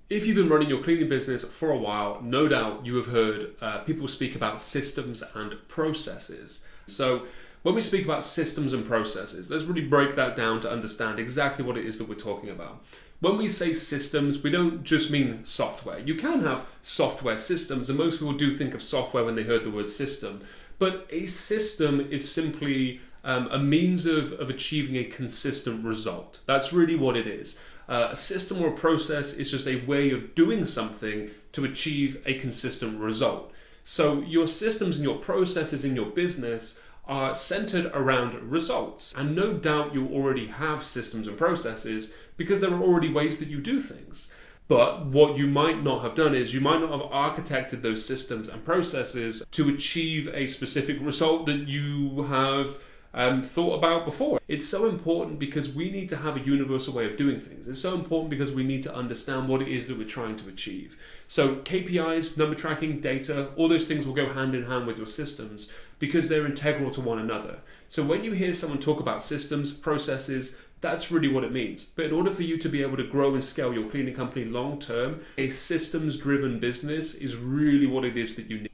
If you've been running your cleaning business for a while, no doubt you have heard people speak about systems and processes. So when we speak about systems and processes, let's really break that down to understand exactly what it is that we're talking about. When we say systems, we don't just mean software. You can have software systems, and most people do think of software when they heard the word system. But a system is simply a means of achieving a consistent result. That's really what it is. A system or a process is just a way of doing something to achieve a consistent result. So your systems and your processes in your business are centered around results. And no doubt you already have systems and processes because there are already ways that you do things. But what you might not have done is you might not have architected those systems and processes to achieve a specific result that you have thought about before. It's so important because we need to have a universal way of doing things. It's so important because we need to understand what it is that we're trying to achieve. So KPIs, number tracking, data, all those things will go hand in hand with your systems because they're integral to one another. So when you hear someone talk about systems, processes, that's really what it means. But in order for you to be able to grow and scale your cleaning company long term, a systems-driven business is really what it is that you need.